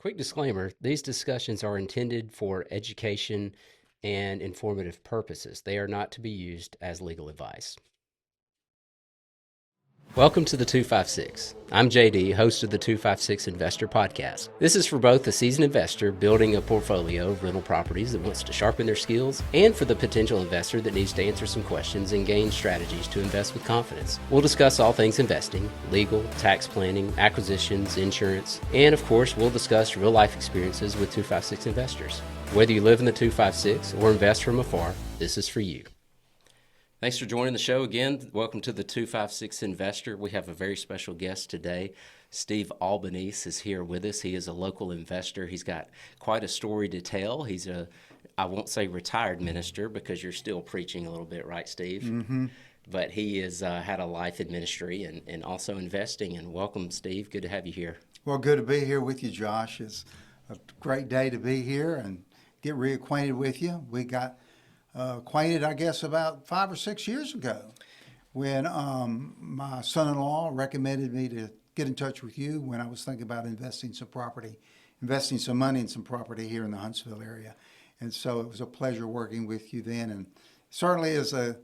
Quick disclaimer, these discussions are intended for education and informative purposes. They are not to be used as legal advice. Welcome to the 256. I'm JD, host of the 256 Investor Podcast. This is for both the seasoned investor building a portfolio of rental properties that wants to sharpen their skills and for the potential investor that needs to answer some questions and gain strategies to invest with confidence. We'll discuss all things investing, legal, tax planning, acquisitions, insurance, and of course, we'll discuss real life experiences with 256 investors. Whether you live in the 256 or invest from afar, this is for you. Thanks for joining the show again. Welcome to the 256 Investor. We have a very special guest today. Steve Albanese is here with us. He is a local investor. He's got quite a story to tell. He's I won't say retired minister because you're still preaching a little bit, right, Steve? Mm-hmm. But he has had a life in ministry and also investing. And welcome, Steve. Good to have you here. Well, good to be here with you, Josh. It's a great day to be here and get reacquainted with you. We got acquainted, I guess, about 5 or 6 years ago when my son-in-law recommended me to get in touch with you when I was thinking about investing some money in some property here in the Huntsville area. And so it was a pleasure working with you then, and certainly is a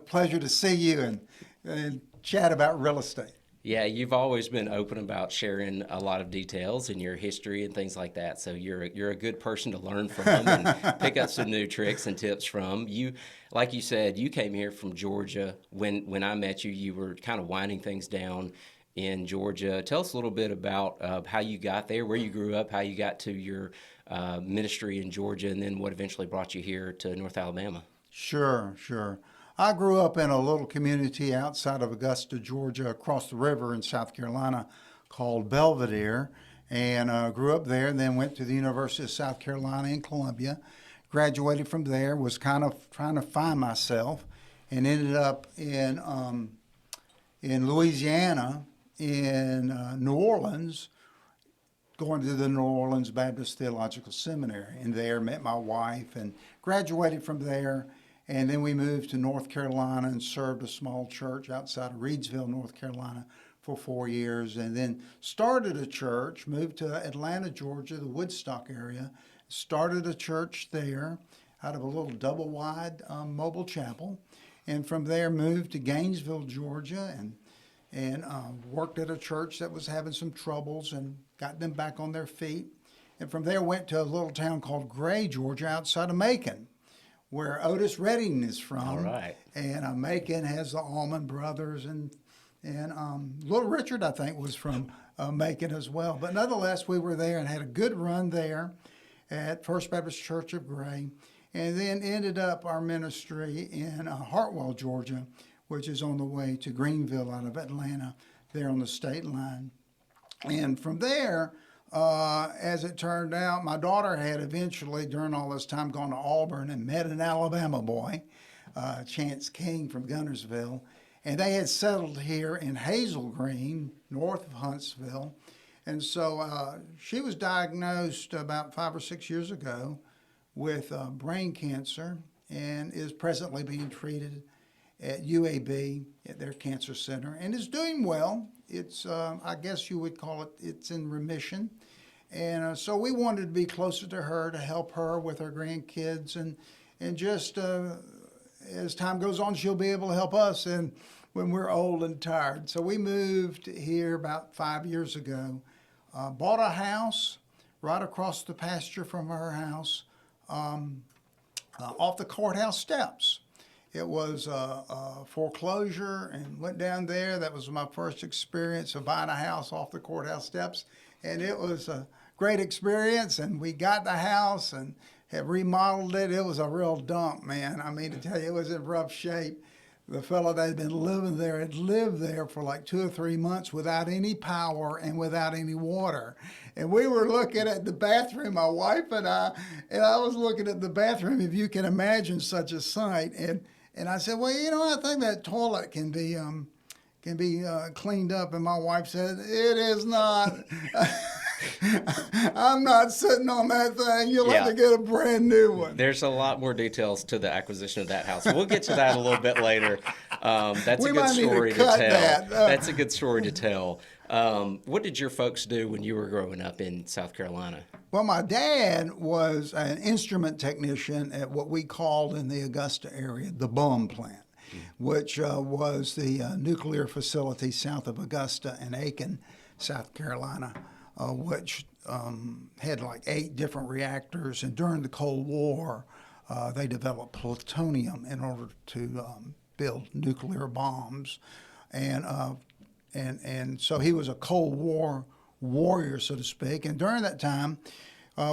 pleasure to see you and chat about real estate. Yeah, you've always been open about sharing a lot of details in your history and things like that. So you're a good person to learn from and pick up some new tricks and tips from. You, like you said, you came here from Georgia. When I met you, you were kind of winding things down in Georgia. Tell us a little bit about how you got there, where you grew up, how you got to your ministry in Georgia, and then what eventually brought you here to North Alabama. Sure. I grew up in a little community outside of Augusta, Georgia, across the river in South Carolina called Belvedere, and grew up there, and then went to the University of South Carolina in Columbia, graduated from there, was kind of trying to find myself, and ended up in Louisiana, in New Orleans, going to the New Orleans Baptist Theological Seminary, and there met my wife and graduated from there. And then we moved to North Carolina and served a small church outside of Reidsville, North Carolina for 4 years. And then started a church, moved to Atlanta, Georgia, the Woodstock area. Started a church there out of a little double-wide mobile chapel. And from there moved to Gainesville, Georgia, and worked at a church that was having some troubles and got them back on their feet. And from there went to a little town called Gray, Georgia, outside of Macon, where Otis Redding is from. All right. And Macon has the Allman Brothers, and Little Richard, I think, was from Macon as well. But nonetheless, we were there and had a good run there at First Baptist Church of Gray, and then ended up our ministry in Hartwell, Georgia, which is on the way to Greenville out of Atlanta, there on the state line. And from there, as it turned out, my daughter had eventually, during all this time, gone to Auburn and met an Alabama boy, Chance King from Gunnersville, and they had settled here in Hazel Green, north of Huntsville. And so she was diagnosed about 5 or 6 years ago with brain cancer and is presently being treated at UAB, at their cancer center, and is doing well. It's, I guess you would call it, it's in remission. And so we wanted to be closer to her, to help her with her grandkids, and just as time goes on, she'll be able to help us and when we're old and tired. So we moved here about 5 years ago, bought a house right across the pasture from her house, off the courthouse steps. It was a foreclosure and went down there. That was my first experience of buying a house off the courthouse steps. And it was a great experience. And we got the house and have remodeled it. It was a real dump, man. I mean, to tell you, it was in rough shape. The fellow that had been living there had lived there for like 2 or 3 months without any power and without any water. And we were looking at the bathroom, my wife and I was looking at the bathroom, if you can imagine such a sight. And I said, well, you know, I think that toilet can be cleaned up. And my wife said, it is not. I'm not sitting on that thing. You'll have to get a brand new one. There's a lot more details to the acquisition of that house. We'll get to that a little bit later. That's a good story to tell. That's a good story to tell. What did your folks do when you were growing up in South Carolina? Well, my dad was an instrument technician at what we called in the Augusta area the BUM plant, which was the nuclear facility south of Augusta in Aiken, South Carolina, which had like 8 different reactors. And during the Cold War, they developed plutonium in order to build nuclear bombs. And so he was a Cold War warrior, so to speak. And during that time,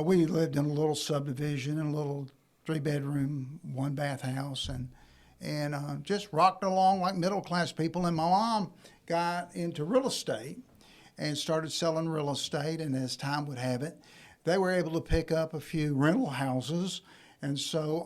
we lived in a little subdivision, in a little 3-bedroom, 1-bath house, and just rocked along like middle-class people. And my mom got into real estate and started selling real estate. And as time would have it, they were able to pick up a few rental houses. And so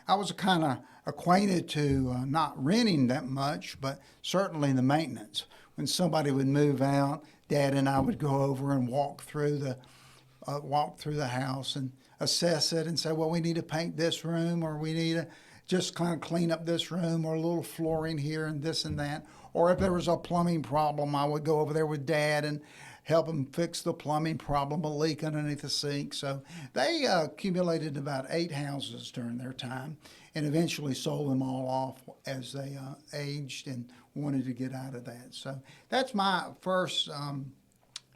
I was kind of acquainted to not renting that much, but certainly the maintenance. When somebody would move out, Dad and I would go over and walk through the house and assess it and say, well, we need to paint this room, or we need to just kind of clean up this room, or a little flooring here and this and that. Or if there was a plumbing problem, I would go over there with Dad and help him fix the plumbing problem, a leak underneath the sink. So they accumulated about 8 houses during their time and eventually sold them all off as they aged and wanted to get out of that. So that's my first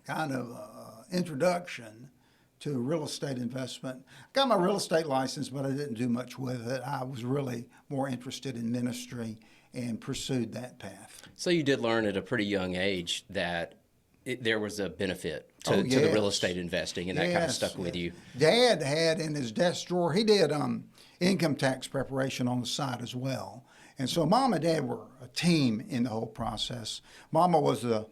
kind of introduction to real estate investment. Got my real estate license, but I didn't do much with it. I was really more interested in ministry and pursued that path. So you did learn at a pretty young age that there was a benefit to Yes. the real estate investing, and that kind of Yes, stuck with yes. you. Dad had in his desk drawer, he did income tax preparation on the side as well. And so Mom and Dad were a team in the whole process. Mama was a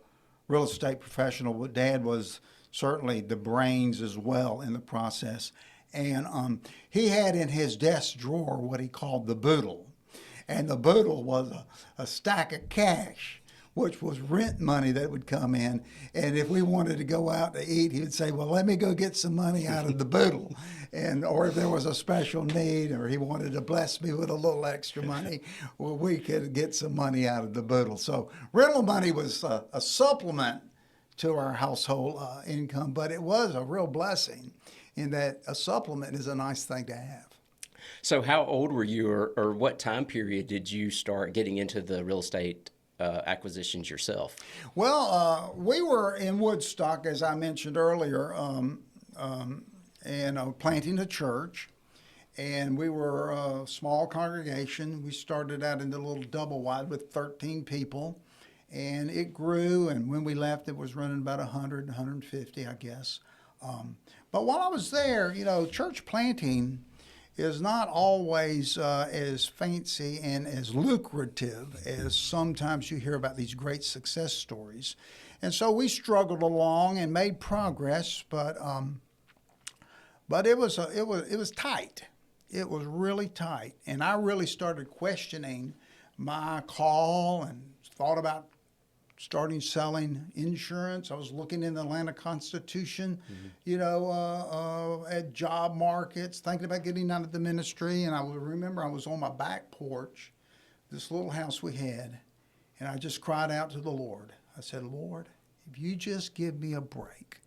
real estate professional, but Dad was certainly the brains as well in the process. And he had in his desk drawer what he called the boodle. And the boodle was a stack of cash, which was rent money that would come in. And if we wanted to go out to eat, he would say, well, let me go get some money out of the boodle. Or if there was a special need, or he wanted to bless me with a little extra money, well, we could get some money out of the boodle. So rental money was a supplement to our household income, but it was a real blessing in that a supplement is a nice thing to have. So how old were you, or what time period did you start getting into the real estate acquisitions yourself? Well, we were in Woodstock, as I mentioned earlier, and planting a church. And we were a small congregation. We started out in the little double wide with 13 people. And it grew, and when we left, it was running about 100, 150, I guess. But while I was there, church planting is not always as fancy and as lucrative as sometimes you hear about these great success stories. And so we struggled along and made progress, but it was tight. It was really tight, and I really started questioning my call and thought about starting selling insurance. I was looking in the Atlanta Constitution, at job markets, thinking about getting out of the ministry. And I remember I was on my back porch, this little house we had, and I just cried out to the Lord. I said, Lord, if you just give me a break,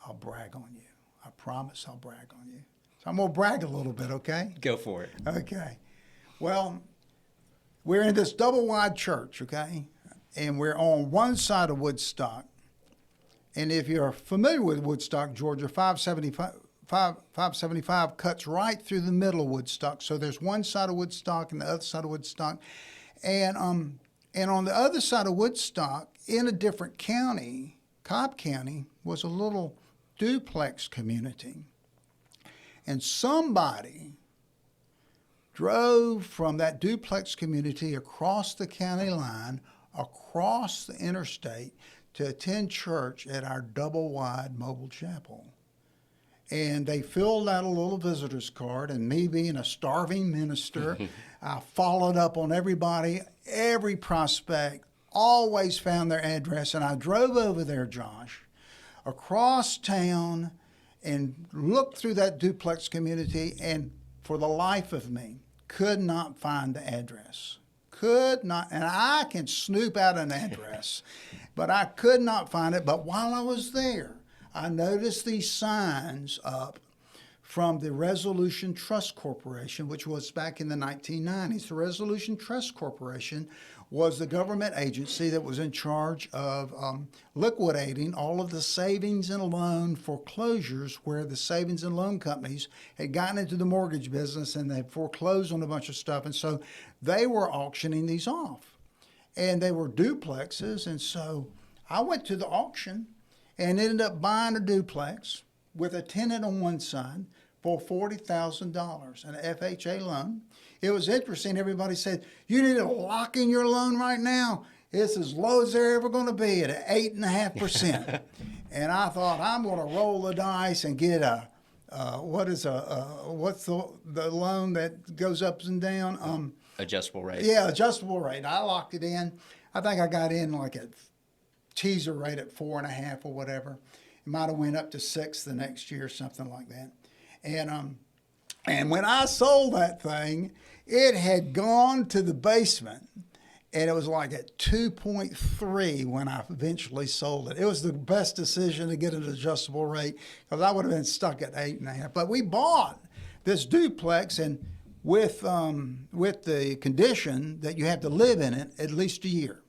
I'll brag on you. I promise I'll brag on you. So I'm going to brag a little bit, okay? Go for it. Okay. Well, we're in this double-wide church, okay? And we're on one side of Woodstock. And if you're familiar with Woodstock, Georgia, 575 cuts right through the middle of Woodstock. So there's one side of Woodstock and the other side of Woodstock. And on the other side of Woodstock, in a different county, Cobb County, was a little duplex community. And somebody drove from that duplex community across the county line, across the interstate, to attend church at our double-wide mobile chapel. And they filled out a little visitor's card, and me being a starving minister, I followed up on everybody, every prospect, always found their address, and I drove over there, Josh, across town, and looked through that duplex community, and for the life of me, could not find the address. could not, and I can snoop out an address, but I could not find it. But while I was there, I noticed these signs up from the Resolution Trust Corporation, which was back in the 1990s. The Resolution Trust Corporation was the government agency that was in charge of liquidating all of the savings and loan foreclosures, where the savings and loan companies had gotten into the mortgage business and they had foreclosed on a bunch of stuff. And so they were auctioning these off. And they were duplexes. And so I went to the auction and ended up buying a duplex with a tenant on one side for $40,000, an FHA loan. It was interesting. Everybody said, you need to lock in your loan right now. It's as low as they're ever going to be at 8.5%. And I thought, I'm going to roll the dice and get what's the loan that goes up and down? Adjustable rate. Yeah, adjustable rate. I locked it in. I think I got in like a teaser rate at 4.5 or whatever. It might have went up to 6 the next year, something like that. And when I sold that thing, it had gone to the basement, and it was like at 2.3 when I eventually sold it. It was the best decision to get an adjustable rate, because I would have been stuck at 8.5. But we bought this duplex, and with the condition that you have to live in it at least a year.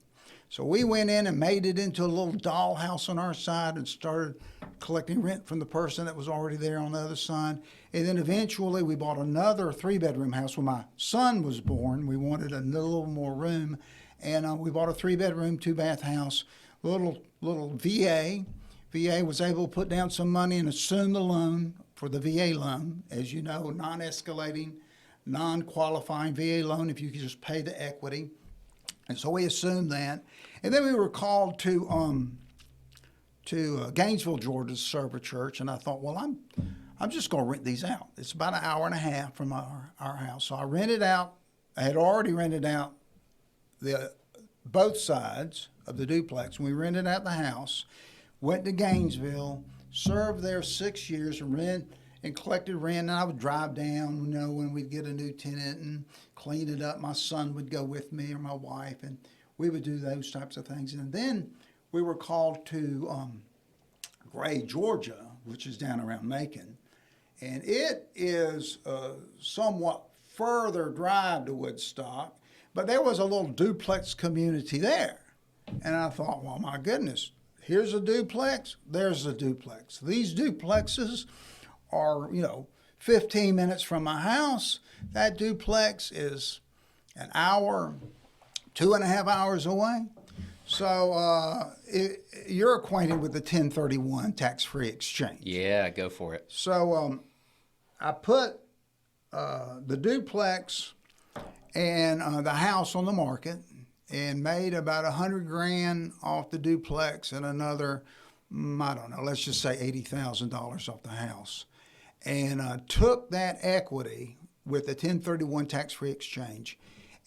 So we went in and made it into a little dollhouse on our side and started collecting rent from the person that was already there on the other side. And then eventually we bought another 3-bedroom house. When my son was born, we wanted a little more room. And we bought a 3-bedroom, 2-bath house, little VA. VA was able to put down some money and assume the loan for the VA loan. As you know, non-escalating, non-qualifying VA loan if you could just pay the equity. And so we assumed that. And then we were called to Gainesville, Georgia, to serve a church. And I thought, well, I'm just going to rent these out. It's about an hour and a half from our house. So I rented out. I had already rented out both sides of the duplex. We rented out the house, went to Gainesville, served there 6 years, and collected rent. And I would drive down, when we'd get a new tenant and clean it up. My son would go with me, or my wife, and we would do those types of things. And then we were called to Gray, Georgia, which is down around Macon. And it is a somewhat further drive to Woodstock, but there was a little duplex community there. And I thought, well, my goodness, here's a duplex, there's a duplex. These duplexes are, 15 minutes from my house. That duplex is an hour, 2.5 hours away. So you're acquainted with the 1031 tax-free exchange. Yeah, go for it. So I put the duplex and the house on the market and made about $100,000 off the duplex and another, I don't know, let's just say $80,000 off the house. And took that equity with the 1031 tax-free exchange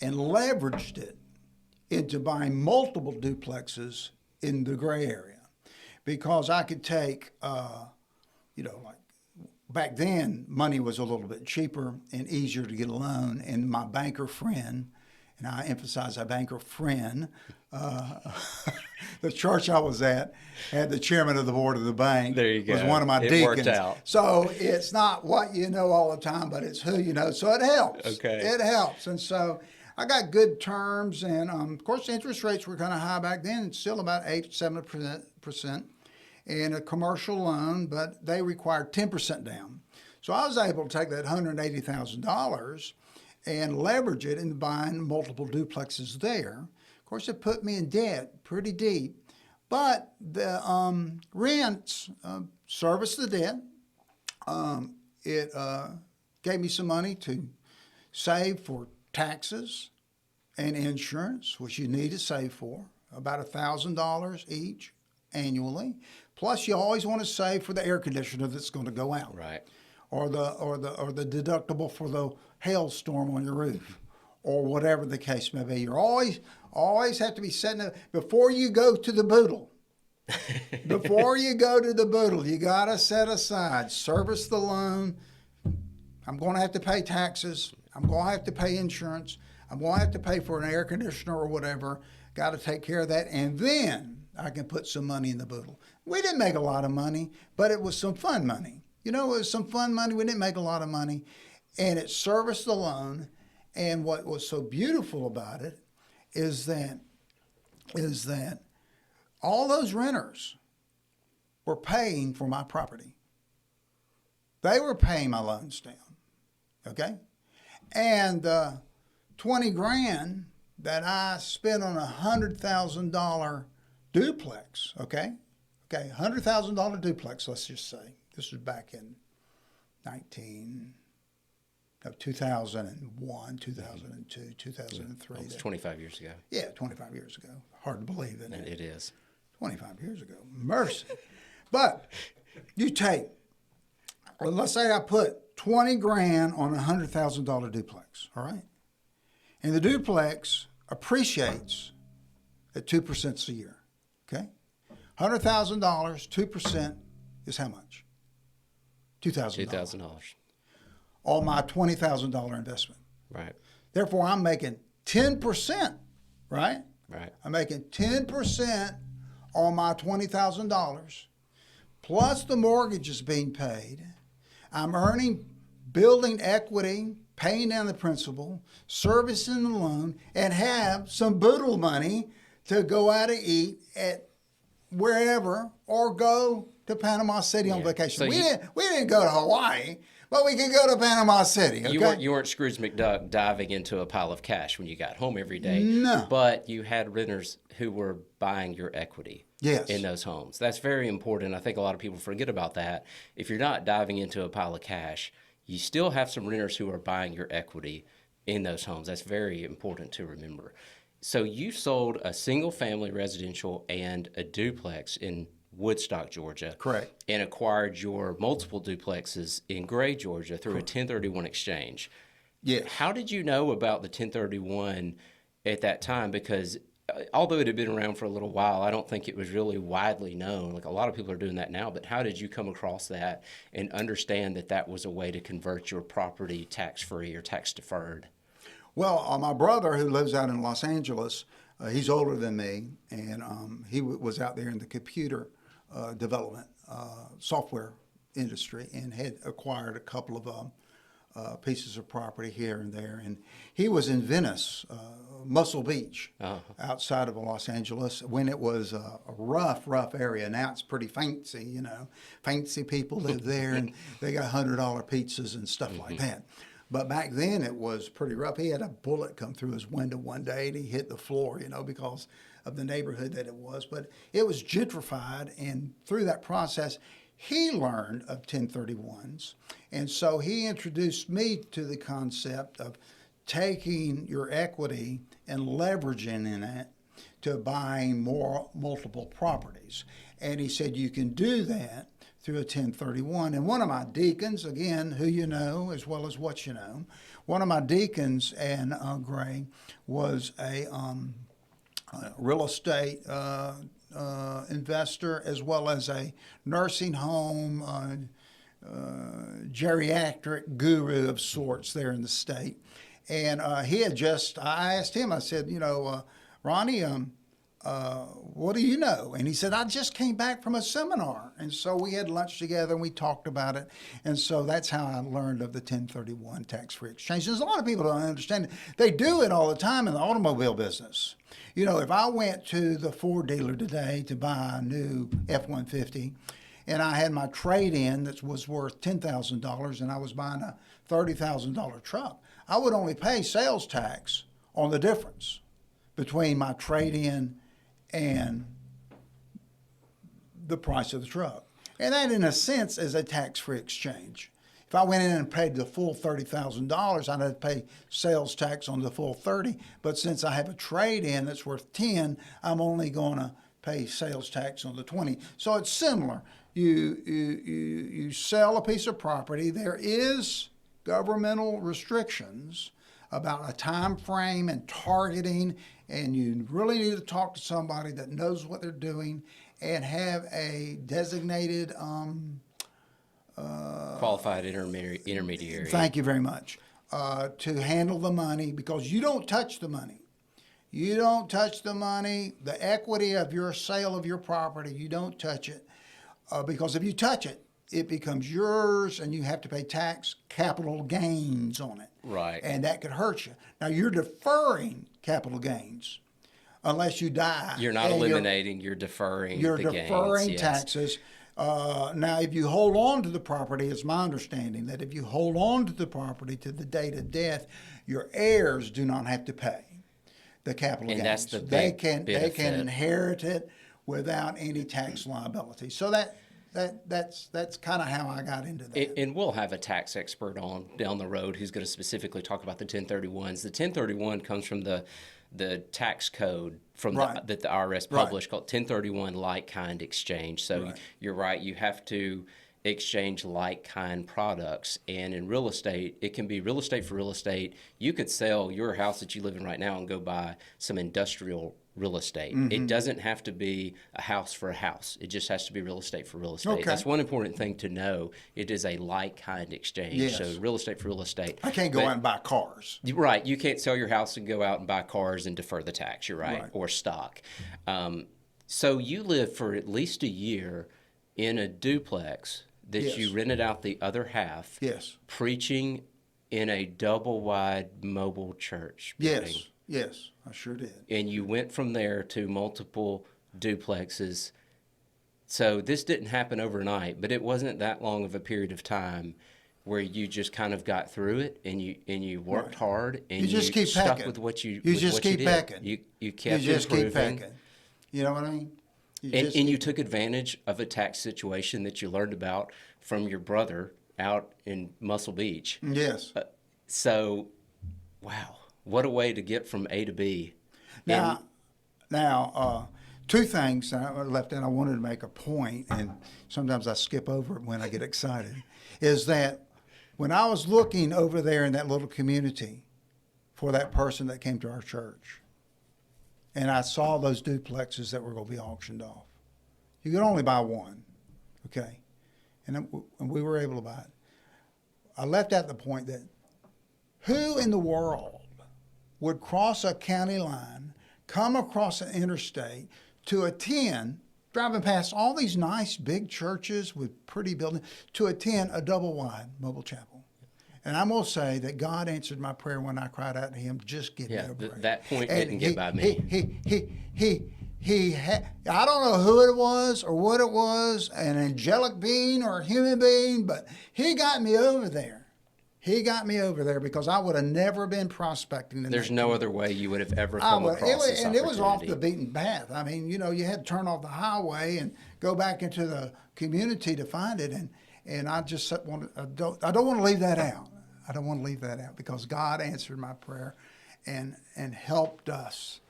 and leveraged it into buying multiple duplexes in the Gray area, because I could take, like back then, money was a little bit cheaper and easier to get a loan. And my banker friend, and I emphasize a banker friend, the church I was at had the chairman of the board of the bank. There you go. Was one of my it deacons. Worked out. So it's not what you know all the time, but it's who you know. So it helps. Okay. It helps. And so I got good terms, and of course, interest rates were kind of high back then. It's still about 8-7%, and a commercial loan, but they required 10% down. So I was able to take that $180,000 and leverage it into buying multiple duplexes there. Of course, it put me in debt pretty deep, but the rents serviced the debt. It gave me some money to save for taxes and insurance, which you need to save for, about $1,000 each annually. Plus, you always want to save for the air conditioner that's going to go out, Right? or the deductible for the hailstorm on your roof, or whatever the case may be. You're always have to be setting up before you go to the boodle. Before you go to the boodle, you got to set aside, service the loan. I'm going to have to pay taxes. I'm going to have to pay insurance. I'm going to have to pay for an air conditioner or whatever. Got to take care of that. And then I can put some money in the boodle. We didn't make a lot of money, but it was some fun money. You know, it was some fun money. We didn't make a lot of money. And it serviced the loan. And what was so beautiful about it is that all those renters were paying for my property. They were paying my loans down, okay? And 20 grand that I spent on a $100,000 duplex, okay? Okay, $100,000 duplex, let's just say. This was back in 2001, 2002, 2003. Almost 25 years ago. Yeah, 25 years ago. Hard to believe, isn't it? It is. 25 years ago. Mercy. But you take, well, let's say I put 20 grand on a $100,000 duplex, all right? And the duplex appreciates at 2% a year, okay? $100,000, 2% is how much? $2,000. $2,000. On my $20,000 investment. Right. Therefore, I'm making 10%, right? Right. I'm making 10% on my $20,000, plus the mortgage is being paid. I'm earning, building equity, paying down the principal, servicing the loan, and have some boodle money to go out to eat at wherever or go to Panama City on vacation. So we didn't go to Hawaii, but we could go to Panama City. Okay? You weren't Scrooge McDuck diving into a pile of cash when you got home every day. No. But you had renters who were buying your equity. Yes. In those homes. That's very important. I think a lot of people forget about that. If you're not diving into a pile of cash, you still have some renters who are buying your equity in those homes. That's very important to remember. So you sold a single family residential and a duplex in Woodstock, Georgia. Correct. And acquired your multiple duplexes in Gray, Georgia through a 1031 exchange. Yes. How did you know about the 1031 at that time? Because although it had been around for a little while, I don't think it was really widely known. Like a lot of people are doing that now, but how did you come across that and understand that that was a way to convert your property tax-free or tax-deferred? Well, my brother who lives out in Los Angeles, he's older than me, and he was out there in the computer development software industry and had acquired a couple of pieces of property here and there. And he was in Venice, Muscle Beach, outside of Los Angeles, when it was a rough area. Now it's pretty fancy, you know. Fancy people live there, and they got $100 pizzas and stuff like that. But back then it was pretty rough. He had a bullet come through his window one day, and he hit the floor, you know, because of the neighborhood that it was. But it was gentrified, and through that process, he learned of 1031s. And so he introduced me to the concept of taking your equity and leveraging in it to buying more multiple properties. And he said you can do that through a 1031. And one of my deacons, again, who you know as well as what you know, one of my deacons and Gray was a real estate investor as well as a nursing home geriatric guru of sorts there in the state. And I asked him, I said, you know, Ronnie, what do you know? And he said, I just came back from a seminar. And so we had lunch together and we talked about it. And so that's how I learned of the 1031 tax-free exchange. There's a lot of people don't understand it. They do it all the time in the automobile business. You know, if I went to the Ford dealer today to buy a new F-150 and I had my trade-in that was worth $10,000 and I was buying a $30,000 truck, I would only pay sales tax on the difference between my trade-in and the price of the truck. And that, in a sense, is a tax-free exchange. If I went in and paid the full $30,000, I'd have to pay sales tax on the full 30. But since I have a trade-in that's worth 10, I'm only going to pay sales tax on the 20. So it's similar. You sell a piece of property. There is governmental restrictions about a time frame and targeting, and you really need to talk to somebody that knows what they're doing and have a designated Qualified intermediary. Thank you very much. to handle the money, because you don't touch the money. You don't touch the money, the equity of your sale of your property, you don't touch it. Because if you touch it, it becomes yours and you have to pay tax capital gains on it. Right. And that could hurt you. Now, you're deferring capital gains unless you die. You're not eliminating, you're deferring You're the deferring gains, taxes. Now, if you hold on to the property, it's my understanding that if you hold on to the property to the date of death, your heirs do not have to pay the capital gains. And that's the they big can benefit. They can inherit it without any tax liability. So that's kind of how I got into that. And we'll have a tax expert on down the road who's going to specifically talk about the 1031s. The 1031 comes from the tax code from Right. that the IRS published called 1031 like-kind exchange. So Right. you're right, you have to exchange like-kind products. And in real estate, it can be real estate for real estate. You could sell your house that you live in right now and go buy some industrial real estate. It doesn't have to be a house for a house. It just has to be real estate for real estate. Okay. That's one important thing to know. It is a like-kind exchange. Yes. So real estate for real estate. I can't go out and buy cars. Right. You can't sell your house and go out and buy cars and defer the tax. You're right. Right. Or stock. So you lived for at least a year in a duplex that Yes. you rented out the other half. Yes. Preaching in a double-wide mobile church building. Yes, I sure did. And you went from there to multiple duplexes. So this didn't happen overnight, but it wasn't that long of a period of time where you just kind of got through it and you worked Right. hard and You just keep stuck pecking. with what you You with just what keep did. pecking. You kept You just keep improving. pecking. You know what I mean? And you took advantage of a tax situation that you learned about from your brother out in Muscle Beach. Yes. So, wow, what a way to get from A to B. Now, two things that I left out. I wanted to make a point, and sometimes I skip over it when I get excited, is that when I was looking over there in that little community for that person that came to our church, and I saw those duplexes that were going to be auctioned off. You could only buy one, okay? And we were able to buy it. I left out the point that who in the world would cross a county line, come across an interstate to attend, driving past all these nice big churches with pretty buildings, to attend a double-wide mobile chapel? And I'm going to say that God answered my prayer when I cried out to him, just get me over it. That point And didn't get by me. I don't know who it was or what it was, an angelic being or a human being, but he got me over there. He got me over there because I would have never been prospecting. There's no other way you would have ever come across this and it was off opportunity. the beaten path. I mean, you know, you had to turn off the highway and go back into the community to find it. And I just I don't want to leave that out. I don't want to leave that out because God answered my prayer and helped us.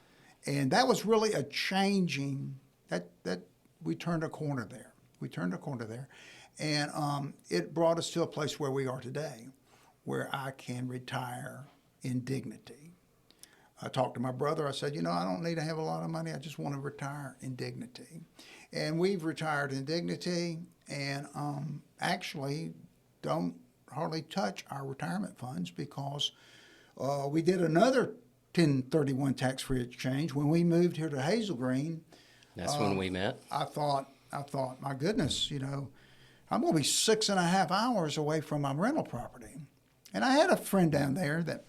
And that was really a changing, that we turned a corner there. We turned a corner there. And it brought us to a place where we are today, where I can retire in dignity. I talked to my brother. I said, you know, I don't need to have a lot of money. I just want to retire in dignity. And we've retired in dignity and actually don't hardly touch our retirement funds because we did another 1031 tax-free exchange when we moved here to Hazel Green. That's when we met. I thought, my goodness, you know, I'm going to be 6.5 hours away from my rental property. And I had a friend down there that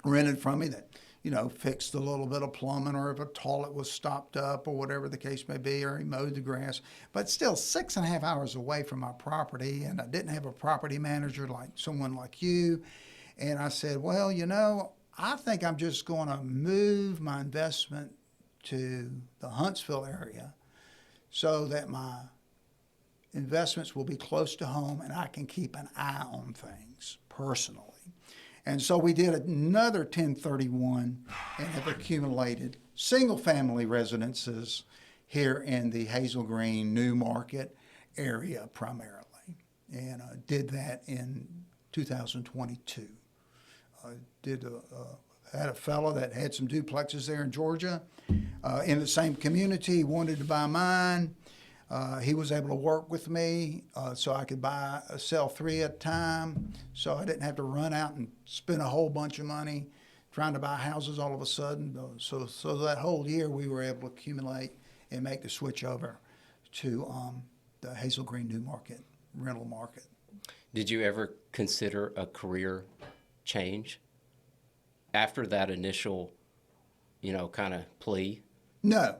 rented from me that, you know, fixed a little bit of plumbing or if a toilet was stopped up or whatever the case may be, or he mowed the grass. But still 6.5 hours away from my property, and I didn't have a property manager like someone like you. And I said, well, you know, I think I'm just going to move my investment to the Huntsville area so that my investments will be close to home and I can keep an eye on things personally. And so we did another 1031 and have accumulated single-family residences here in the Hazel Green, New Market area primarily. And did that in 2022. Had a fellow that had some duplexes there in Georgia in the same community. He wanted to buy mine. He was able to work with me so I could sell 3 at a time, so I didn't have to run out and spend a whole bunch of money trying to buy houses all of a sudden. So that whole year we were able to accumulate and make the switch over to the Hazel Green New Market rental market. Did you ever consider a career change after that initial, kind of plea? No.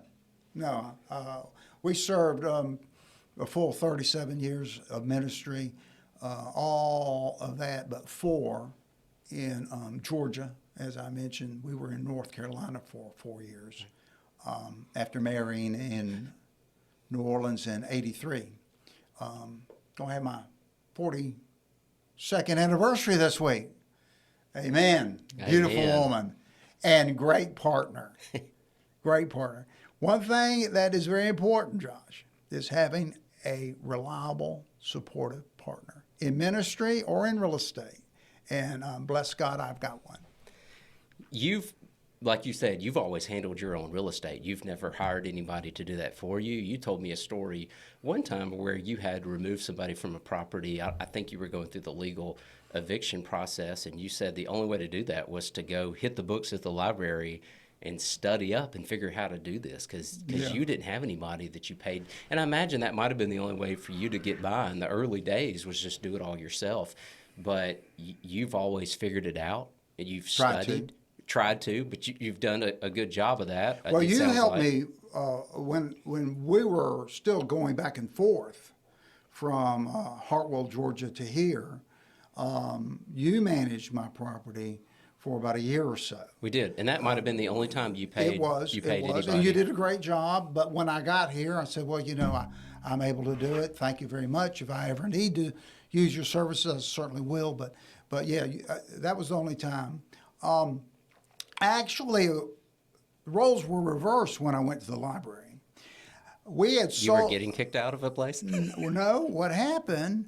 We served a full 37 years of ministry, all of that but 4 in Georgia. As I mentioned, we were in North Carolina for 4 years after marrying in New Orleans in '83. Gonna have my 42nd anniversary this week. Amen. Beautiful woman and great partner. Great partner. One thing that is very important, Josh, is having a reliable, supportive partner in ministry or in real estate. And bless God, I've got one. Like you said, you've always handled your own real estate. You've never hired anybody to do that for you. You told me a story one time where you had to remove somebody from a property. I think you were going through the legal eviction process, and you said the only way to do that was to go hit the books at the library and study up and figure how to do this because you didn't have anybody that you paid. And I imagine that might have been the only way for you to get by in the early days was just do it all yourself. But you've always figured it out, and you've studied. Tried to, but you've done a good job of that. Well, you helped me when we were still going back and forth from Hartwell, Georgia to here. You managed my property for about a year or so. We did, and that might have been the only time you paid. It was, and you did a great job. But when I got here, I said, well, I'm able to do it. Thank you very much. If I ever need to use your services, I certainly will. But yeah, that was the only time. Actually, the roles were reversed when I went to the library. You were getting kicked out of a place? No, what happened,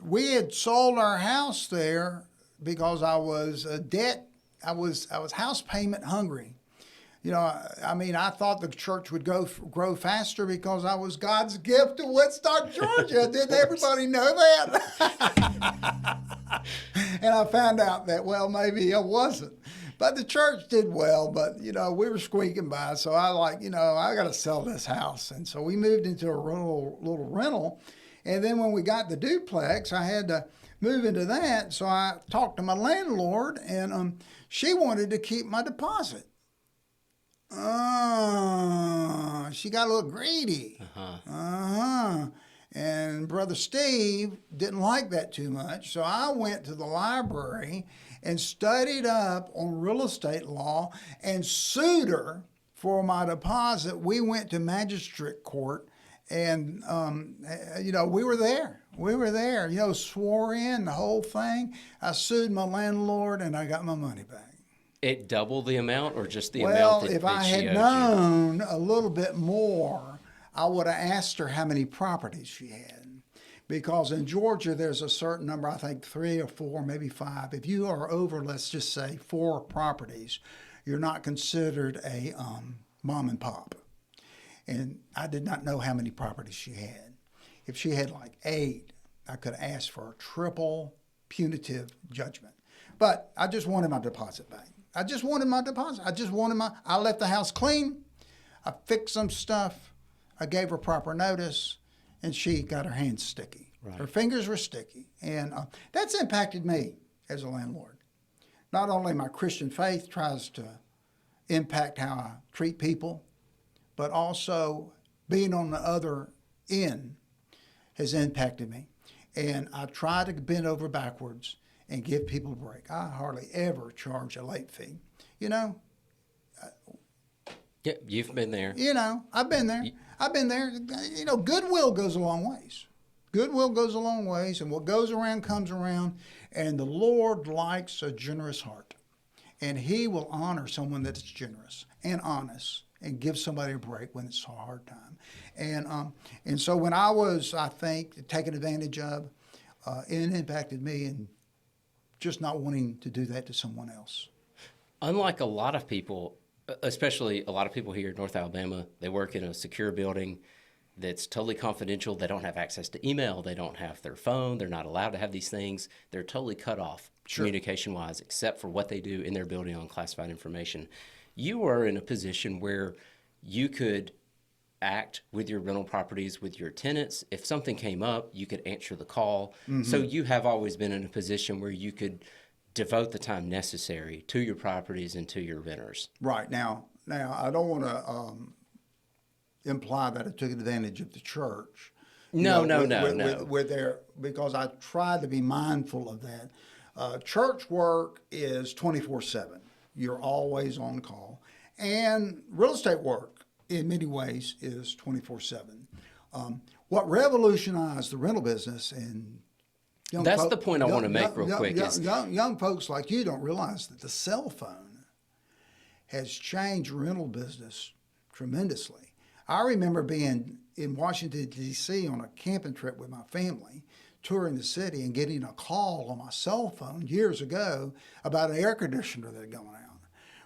we had sold our house there because I was I was house payment hungry. I thought the church would grow faster because I was God's gift to Woodstock, Georgia. Didn't everybody know that? And I found out that, well, maybe I wasn't. But the church did well, but, we were squeaking by. So I got to sell this house. And so we moved into a little rental. And then when we got the duplex, I had to move into that. So I talked to my landlord, and she wanted to keep my deposit. She got a little greedy. And Brother Steve didn't like that too much. So I went to the library and studied up on real estate law and sued her for my deposit. We went to magistrate court, and we were there. Swore in the whole thing. I sued my landlord, and I got my money back. It doubled the amount, or just the amount that if I she had owed known a little bit more, I would have asked her how many properties she had. Because in Georgia, there's a certain number, I think 3 or 4, maybe 5. If you are over, let's just say 4 properties, you're not considered a mom and pop. And I did not know how many properties she had. If she had like 8, I could ask for a triple punitive judgment. But I just wanted my deposit back. I left the house clean. I fixed some stuff. I gave her proper notice, and she got her hands sticky. Right. Her fingers were sticky. And that's impacted me as a landlord. Not only my Christian faith tries to impact how I treat people, but also being on the other end has impacted me. And I try to bend over backwards and give people a break. I hardly ever charge a late fee. Yeah, you've been there. I've been there. Goodwill goes a long ways. Goodwill goes a long ways, and what goes around comes around, and the Lord likes a generous heart. And He will honor someone that's generous and honest and give somebody a break when it's a hard time. And so when I was, I think, taken advantage of, it impacted me and just not wanting to do that to someone else. Unlike a lot of people, especially a lot of people here in North Alabama, they work in a secure building. that's totally confidential. They don't have access to email. They don't have their phone. They're not allowed to have these things. They're totally cut off communication-wise, except for what they do in their building on classified information. You are in a position where you could act with your rental properties, with your tenants. If something came up, you could answer the call. So you have always been in a position where you could devote the time necessary to your properties and to your renters. Right. Now, I don't want to imply that I took advantage of the church. No. With their, because I try to be mindful of that. Church work is 24/7. You're always on call. And real estate work, in many ways, is 24/7. What revolutionized the rental business and that's the point I want to make real quick. Young folks like you don't realize that the cell phone has changed rental business tremendously. I remember being in Washington, D.C. on a camping trip with my family, touring the city and getting a call on my cell phone years ago about an air conditioner that had gone out.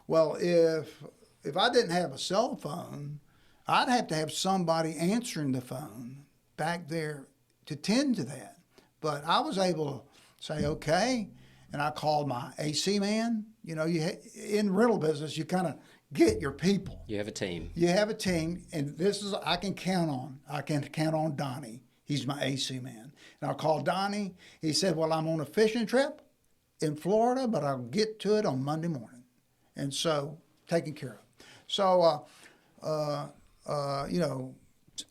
Well, if I didn't have a cell phone, I'd have to have somebody answering the phone back there to tend to that. But I was able to say, okay, and I called my AC man. You know, in rental business, you kind of get your people. You have a team. You have a team, and this is I can count on Donnie. He's my AC man. And I'll call Donnie. He said, well, I'm on a fishing trip in Florida, but I'll get to it on Monday morning. And so, taken care of. So, you know.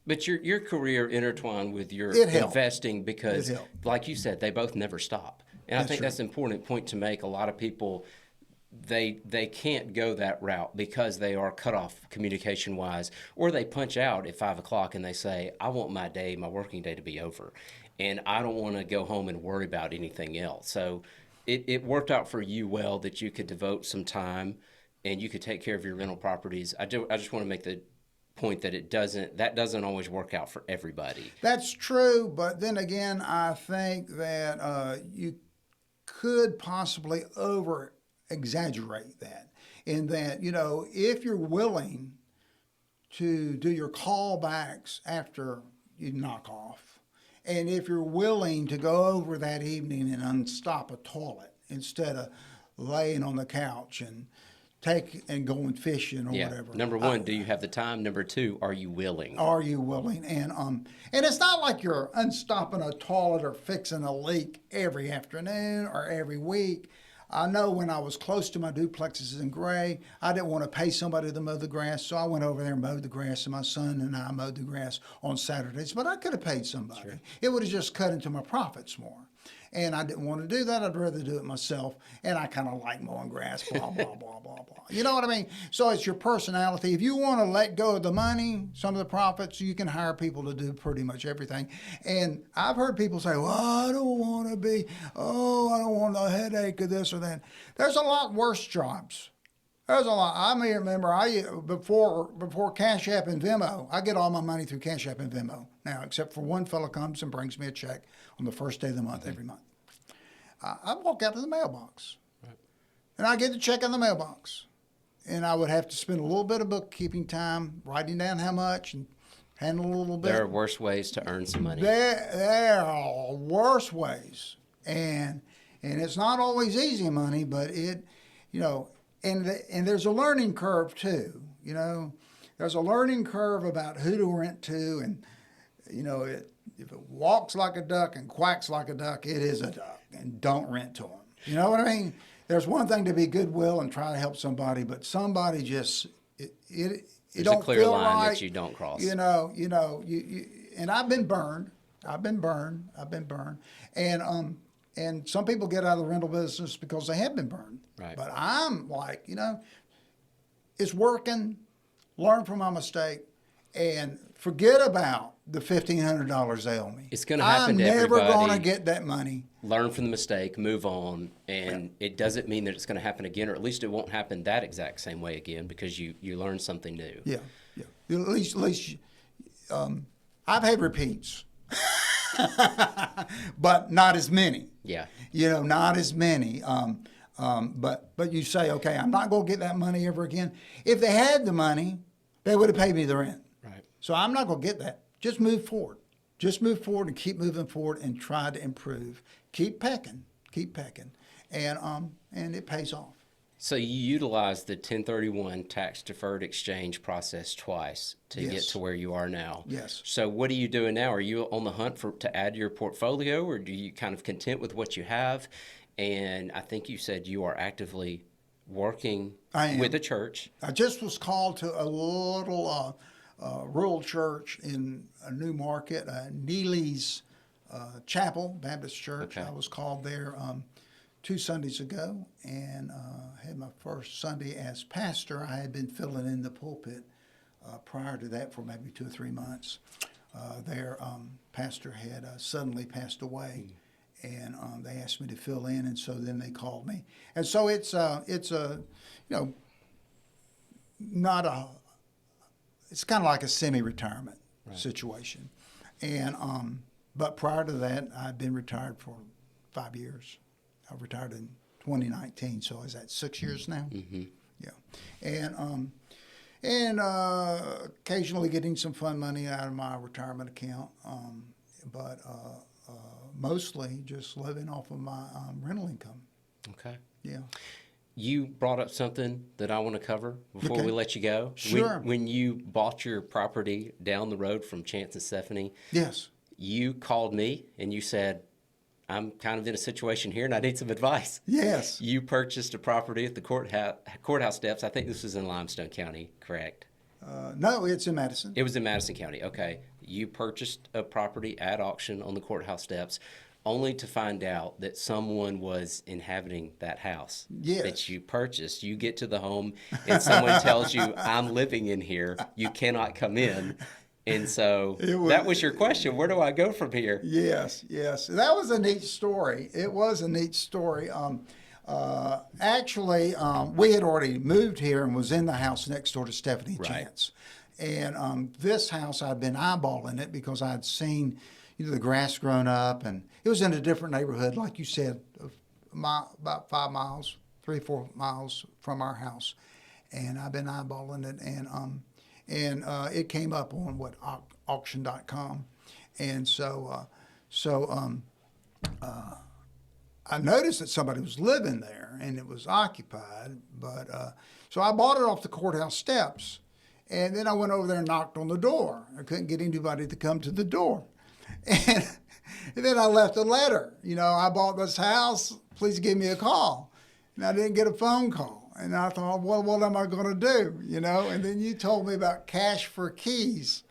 But your career intertwined with your investing because, like you said, they both never stop. And I think that's an important point to make. A lot of people, they can't go that route because they are cut off communication-wise, or they punch out at 5 o'clock and they say, I want my working day to be over, and I don't want to go home and worry about anything else. So it worked out for you well that you could devote some time and you could take care of your rental properties. I just want to make the point that that doesn't always work out for everybody. That's true, but then again, I think that you could possibly over exaggerate that, in that, you know, if you're willing to do your callbacks after you knock off, and if you're willing to go over that evening and unstop a toilet instead of laying on the couch and going fishing or whatever. Number one, do you have the time? Number two, are you willing? Are you willing? And it's not like you're unstopping a toilet or fixing a leak every afternoon or every week. I know when I was close to my duplexes in Gray, I didn't want to pay somebody to mow the grass, so I went over there and mowed the grass, and my son and I mowed the grass on Saturdays. But I could have paid somebody. Sure. It would have just cut into my profits more. And I didn't want to do that. I'd rather do it myself. And I kind of like mowing grass, blah, blah, blah, blah, blah. You know what I mean? So it's your personality. If you want to let go of the money, some of the profits, you can hire people to do pretty much everything. And I've heard people say, well, I don't want to I don't want a headache of this or that. There's a lot worse jobs. There's a lot. I may remember before Cash App and Venmo, I get all my money through Cash App and Venmo now, except for one fellow comes and brings me a check on the first day of the month every month. I walk out to the mailbox, and I get the check in the mailbox, and I would have to spend a little bit of bookkeeping time writing down how much and handle a little bit. There are worse ways to earn some money. There are worse ways, and it's not always easy money, but it, you know. And there's a learning curve too, you know. There's a learning curve about who to rent to, and you know, if it walks like a duck and quacks like a duck, it is a duck, and don't rent to them. You know what I mean? There's one thing to be goodwill and try to help somebody, but somebody just it There's don't a clear feel line right. that you don't cross. You know, and I've been burned, and some people get out of the rental business because they have been burned. Right. But I'm like, you know, it's working, learn from my mistake, and forget about the $1,500 they owe me. It's going to happen to everybody. I'm never going to get that money. Learn from the mistake, move on, and it doesn't mean that it's going to happen again, or at least it won't happen that exact same way again because you learn something new. Yeah. At least I've had repeats. But not as many. Yeah. You know, not as many. But you say, okay, I'm not going to get that money ever again. If they had the money, they would have paid me the rent. Right. So I'm not going to get that. just move forward. Just move forward and keep moving forward and try to improve. Keep pecking, and it pays off. So you utilized the 1031 tax-deferred exchange process twice to get to where you are now. Yes. So what are you doing now? Are you on the hunt to add to your portfolio, or do you kind of content with what you have? And I think you said you are actively working with a church. I just was called to a little rural church in a new market, Neely's Chapel Baptist Church. Okay. I was called there 2 Sundays ago, and had my first Sunday as pastor. I had been filling in the pulpit prior to that for maybe 2 or 3 months. Their pastor had suddenly passed away, and they asked me to fill in, and so then they called me. And so it's it's kind of like a semi-retirement situation. And but prior to that, I'd been retired for 5 years. I retired in 2019, so is that 6 years now? Mm-hmm. Yeah, and occasionally getting some fun money out of my retirement account, but mostly just living off of my rental income. Okay. Yeah. You brought up something that I want to cover before we let you go. Sure. When you bought your property down the road from Chance and Stephanie, Yes. you called me and you said, I'm kind of in a situation here and I need some advice. Yes. You purchased a property at the courthouse steps. I think this was in Limestone County, correct? No, it's in Madison. It was in Madison County. Okay. You purchased a property at auction on the courthouse steps only to find out that someone was inhabiting that house that you purchased. You get to the home and someone tells you, I'm living in here. You cannot come in. And so that was your question. Where do I go from here? Yes. That was a neat story. It was a neat story. Actually, we had already moved here and was in the house next door to Stephanie Chance. And this house, I'd been eyeballing it because I'd seen the grass grown up, and it was in a different neighborhood, like you said, about 5 miles, 3-4 miles from our house. And I've been eyeballing it, and it came up on auction.com, and so I noticed that somebody was living there and it was occupied. But so I bought it off the courthouse steps, and then I went over there and knocked on the door. I couldn't get anybody to come to the door, and then I left a letter. I bought this house. Please give me a call. And I didn't get a phone call. And I thought, well, what am I going to do? And then you told me about cash for keys.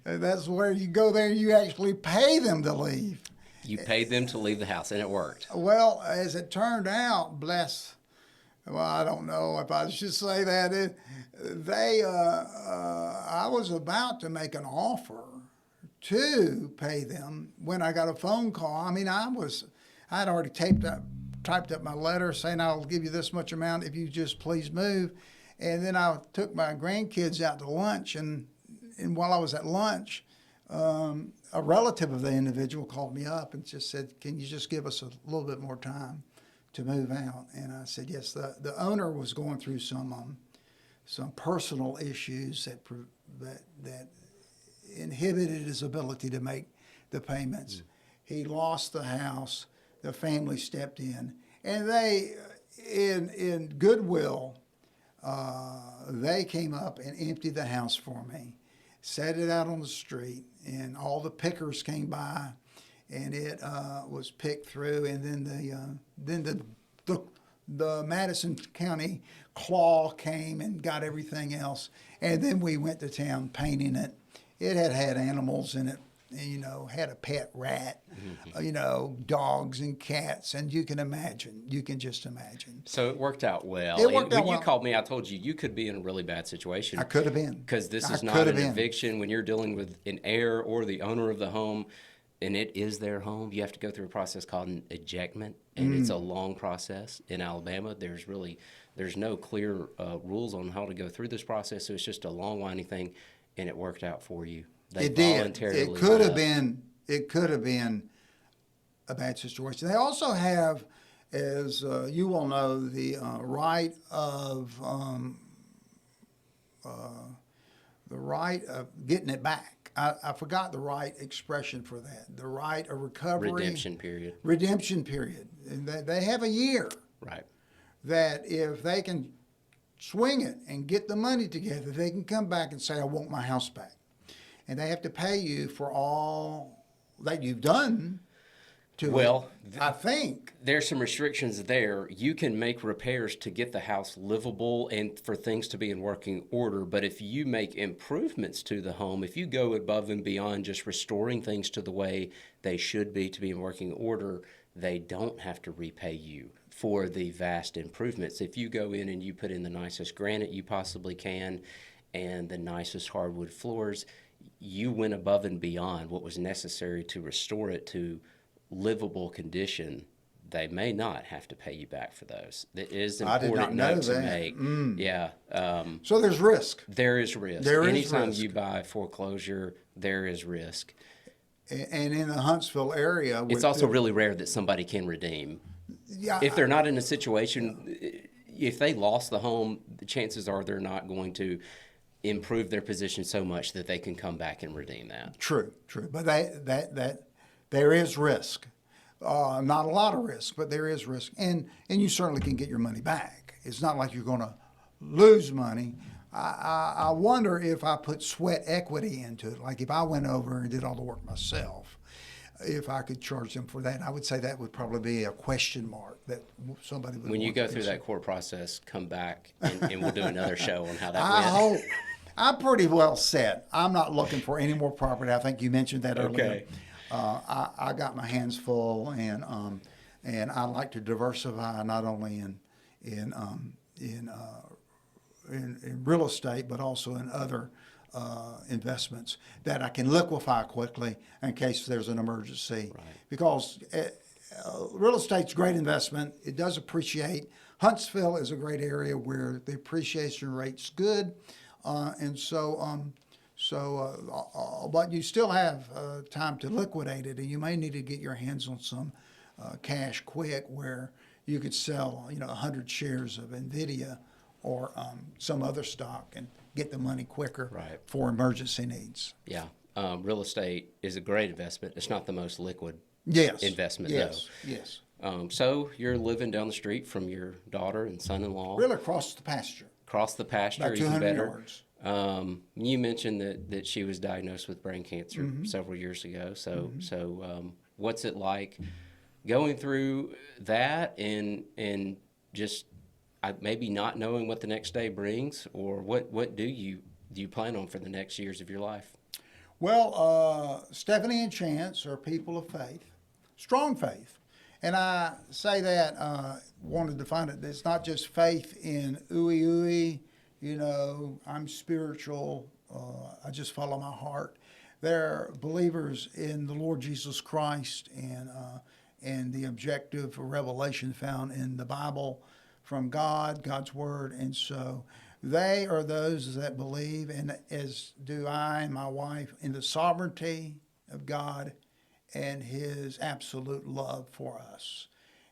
And that's where you go there and you actually pay them to leave. You paid them to leave the house, and it worked. Well, as it turned out, I don't know if I should say that. I was about to make an offer to pay them when I got a phone call. I mean, I'd already typed up my letter saying I'll give you this much amount if you just please move. And then I took my grandkids out to lunch, and while I was at lunch, a relative of the individual called me up and just said, can you just give us a little bit more time to move out? And I said, yes. The owner was going through some personal issues that inhibited his ability to make the payments. He lost the house. The family stepped in, and they, in goodwill, they came up and emptied the house for me, set it out on the street, and all the pickers came by, and it was picked through, and then the Madison County claw came and got everything else, and then we went to town painting it. It had animals in it. Had a pet rat, dogs and cats, and you can just imagine. So it worked out well. When you called me, I told you could be in a really bad situation. I could have been. Because this is not an eviction. When you're dealing with an heir or the owner of the home, and it is their home, you have to go through a process called an ejectment, and it's a long process. In Alabama, there's no clear rules on how to go through this process, so it's just a long, winding thing, and it worked out for you. It did. It could have been. It could have been a bad situation. They also have, as you all know, the right of getting it back. I forgot the right expression for that. The right of recovery. Redemption period. Redemption period. And they have a year Right. that if they can swing it and get the money together, they can come back and say, I want my house back. And they have to pay you for all that you've done to Well, it, I think. There's some restrictions there. You can make repairs to get the house livable and for things to be in working order. But if you make improvements to the home, if you go above and beyond just restoring things to the way they should be to be in working order, they don't have to repay you for the vast improvements. If you go in and you put in the nicest granite you possibly can and the nicest hardwood floors, you went above and beyond what was necessary to restore it to livable condition. They may not have to pay you back for those. It is an I did not important know note to that. make. Yeah. So there's risk. There is risk. There is Anytime risk. you buy foreclosure, there is risk. And in the Huntsville area, It's also really rare that somebody can redeem. yeah, If they're not in a situation, if they lost the home, the chances are they're not going to improve their position so much that they can come back and redeem that. true, but that there is risk. Not a lot of risk, but there is risk, and you certainly can get your money back. It's not like you're going to lose money. I wonder if I put sweat equity into it, like if I went over and did all the work myself, if I could charge them for that. I would say that would probably be a question mark that somebody would. When you want go to through consider. that court process, come back and we'll do another show on how that I went. hope. I'm pretty well set. I'm not looking for any more property. I think you mentioned that earlier. Okay. I got my hands full, and I like to diversify not only in real estate, but also in other investments that I can liquefy quickly in case there's an emergency. Right. Because real estate's a great investment. It does appreciate. Huntsville is a great area where the appreciation rate's good, but you still have time to liquidate it, and you may need to get your hands on some cash quick, where you could sell 100 shares of NVIDIA or some other stock and get the money quicker Right. for emergency needs. Yeah. Real estate is a great investment. It's not the most liquid Yes. investment, Yes. Yes. though. So you're living down the street from your daughter and son-in-law. Really across the pasture. Across the pasture, About even 200 better. yards. You mentioned that she was diagnosed with brain cancer several years ago. So, what's it like going through that and just maybe not knowing what the next day brings, or what do you plan on for the next years of your life? Well, Stephanie and Chance are people of faith, strong faith. And I say that, wanted to find it, it's not just faith in ooey, I'm spiritual, I just follow my heart. They're believers in the Lord Jesus Christ and the objective revelation found in the Bible from God's Word. And so they are those that believe, and as do I and my wife, in the sovereignty of God and His absolute love for us.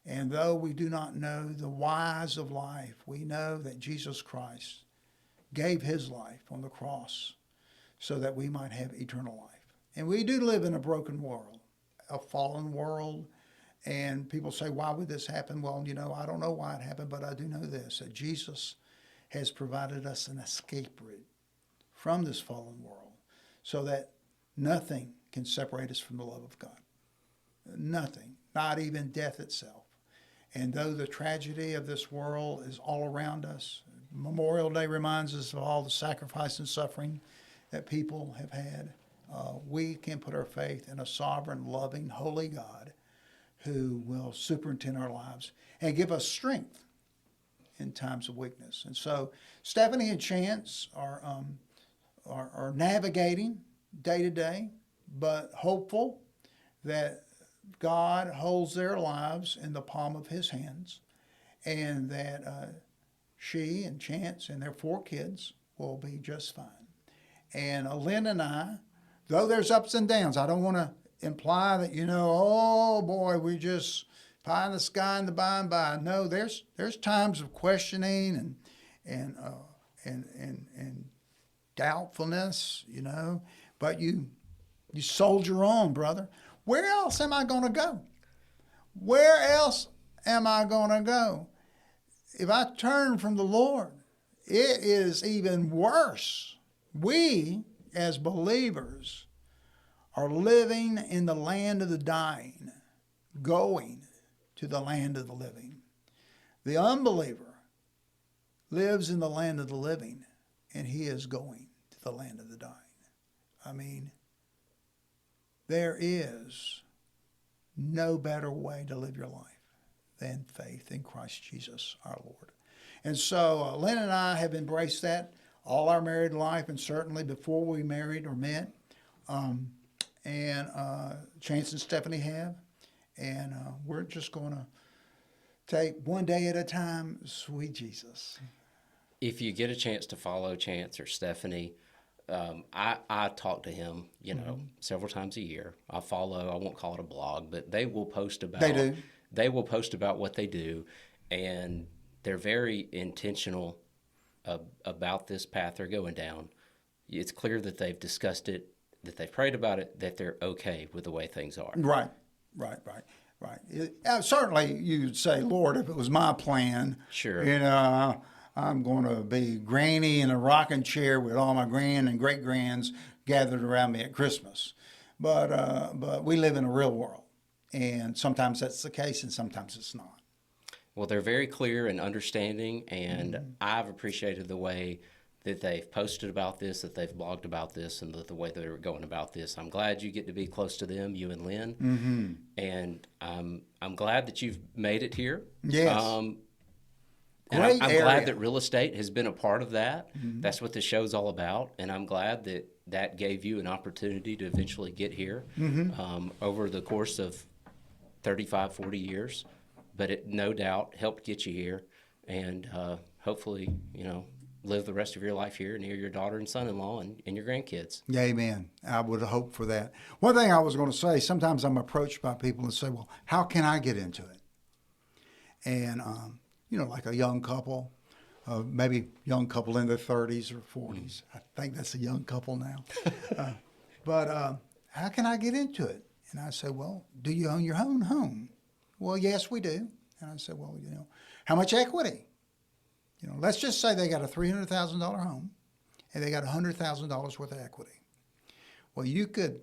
And though we do not know the whys of life, we know that Jesus Christ gave His life on the cross so that we might have eternal life. And we do live in a broken world, a fallen world. And people say, why would this happen? Well, I don't know why it happened, but I do know this, that Jesus has provided us an escape route from this fallen world so that nothing can separate us from the love of God. Nothing, not even death itself. And though the tragedy of this world is all around us, Memorial Day reminds us of all the sacrifice and suffering that people have had, we can put our faith in a sovereign, loving, holy God who will superintend our lives and give us strength in times of weakness. And so Stephanie and Chance are navigating day to day, but hopeful that God holds their lives in the palm of His hands, and that she and Chance and their 4 kids will be just fine. And Lynn and I, though there's ups and downs, I don't want to imply that, oh boy, we just pie in the sky and the by and by. No, there's times of questioning and doubtfulness, But you soldier on, brother. Where else am I going to go? Where else am I going to go? If I turn from the Lord, it is even worse. We, as believers, are living in the land of the dying, going to the land of the living. The unbeliever lives in the land of the living, and he is going to the land of the dying. I mean, there is no better way to live your life than faith in Christ Jesus our Lord. And so Lynn and I have embraced that all our married life, and certainly before we married or met. Chance and Stephanie have. And we're just going to take one day at a time, sweet Jesus. If you get a chance to follow Chance or Stephanie, I talk to him, several times a year. I won't call it a blog, but they will post about. They will post about what they do, and they're very intentional about this path they're going down. It's clear that they've discussed it, that they've prayed about it, that they're okay with the way things are. Right. Certainly, you'd say, Lord, if it was my plan, sure, I'm going to be granny in a rocking chair with all my grand and great grands gathered around me at Christmas. But we live in a real world, and sometimes that's the case, and sometimes it's not. Well, they're very clear and understanding, and I've appreciated the way that they've posted about this, that they've blogged about this, and the way they're going about this. I'm glad you get to be close to them, you and Lynn, and I'm glad that you've made it here. Yes. And I'm glad that real estate has been a part of that. That's what this show's all about, and I'm glad that that gave you an opportunity to eventually get here over the course of 35, 40 years. But it no doubt helped get you here, and hopefully, live the rest of your life here near your daughter and son-in-law and your grandkids. Yeah, amen. I would hope for that. One thing I was going to say, sometimes I'm approached by people and say, well, how can I get into it? And, like a young couple, maybe young couple in their 30s or 40s. I think that's a young couple now. But how can I get into it? And I say, well, do you own your own home? Well, yes, we do. And I said, well, how much equity? Let's just say they got a $300,000 home and they got $100,000 worth of equity. Well, you could,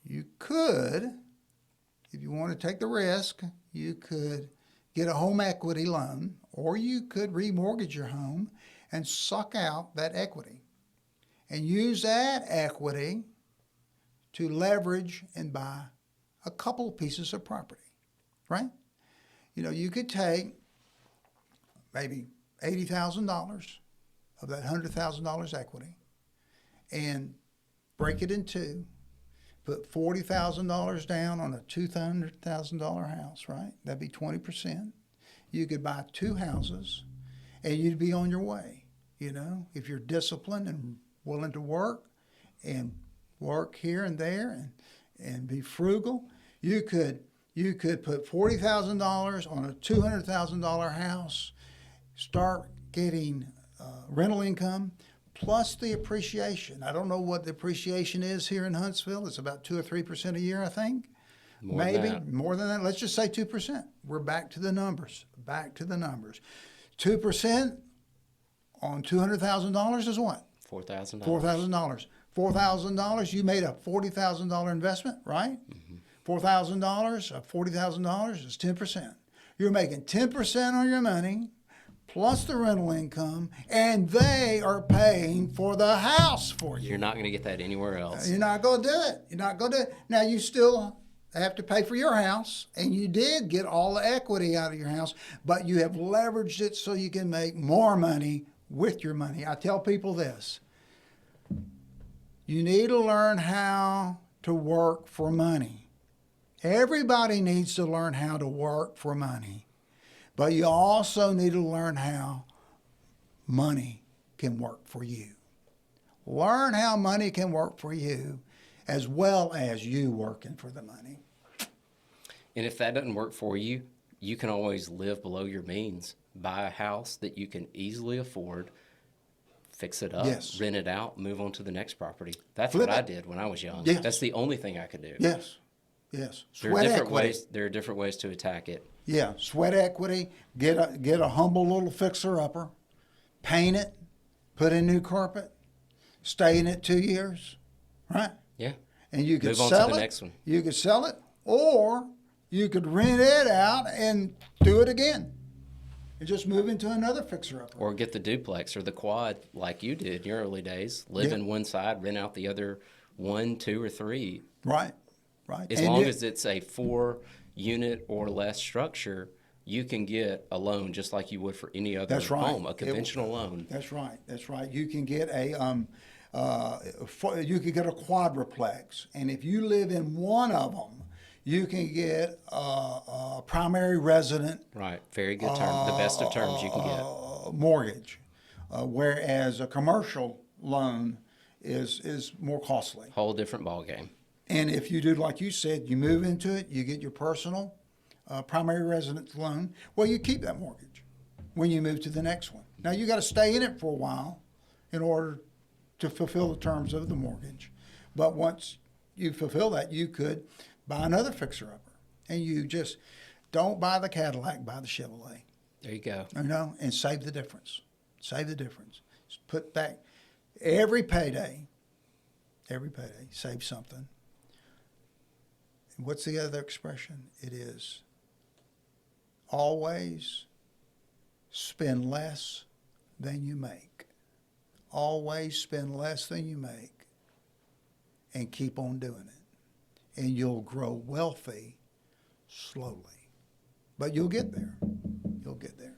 if you want to take the risk, you could get a home equity loan, or you could remortgage your home and suck out that equity and use that equity to leverage and buy a couple pieces of property. Right? You could take maybe $80,000 of that $100,000 equity and break it in two, put $40,000 down on a $200,000 house, right? That'd be 20%. You could buy two houses and you'd be on your way, if you're disciplined and willing to work here and there and be frugal. You could put $40,000 on a $200,000 house, start getting rental income, plus the appreciation. I don't know what the appreciation is here in Huntsville. It's about 2 or 3% a year, I think. More than that. Let's just say 2%. We're back to the numbers. 2% on $200,000 is what? $4,000. $4,000. You made a $40,000 investment, right? $4,000 of $40,000 is 10%. You're making 10% on your money plus the rental income, and they are paying for the house for you. You're not going to get that anywhere else. You're not going to do it. Now, you still have to pay for your house, and you did get all the equity out of your house, but you have leveraged it so you can make more money with your money. I tell people this. You need to learn how to work for money. Everybody needs to learn how to work for money, but you also need to learn how money can work for you. Learn how money can work for you as well as you working for the money. And if that doesn't work for you, you can always live below your means. Buy a house that you can easily afford fix it up, Yes. rent it out, move on to the next property. That's Flip what I it. did when I was young. Yes. That's the only thing I could do. Yes. Yes. There are Sweat different equity. ways. There are different ways to attack it. Yeah. Sweat equity. Get a humble little fixer-upper. Paint it. Put in new carpet. Stay in it 2 years. Right? Yeah. And you could Move on to sell the it. next one. You could sell it, or you could rent it out and do it again. And just move into another fixer-upper. Or get the duplex or the quad like you did in your early days. Live Yeah. in one side, rent out the other 1, 2, or 3. Right. Right. As And long as it's a 4-unit or less structure, you can get a loan just like you would for any other That's right. home, a conventional loan. That's right. That's right. You can get a you could get a quadruplex, and if you live in one of them, you can get a primary resident Right. Very good term. The best of terms you can get. mortgage, whereas a commercial loan is more costly. Whole different ball game. And if you do, like you said, you move into it, you get your personal primary residence loan. Well, you keep that mortgage when you move to the next one. Now you got to stay in it for a while in order to fulfill the terms of the mortgage. But once you fulfill that, you could buy another fixer-upper. And you just don't buy the Cadillac, buy the Chevrolet. There you go. You know, and save the difference. Save the difference. Put back every payday, save something. And what's the other expression? It is always spend less than you make. Always spend less than you make and keep on doing it. And you'll grow wealthy slowly. But you'll get there. You'll get there.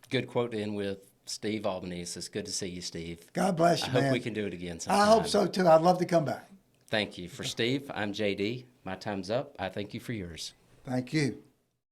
Good quote to end with. Steve Albanese. It's good to see you, Steve. God bless you, I man. hope we can do it again sometime. I hope so, too. I'd love to come back. Thank you. For Steve, I'm JD. My time's up. I thank you for yours. Thank you.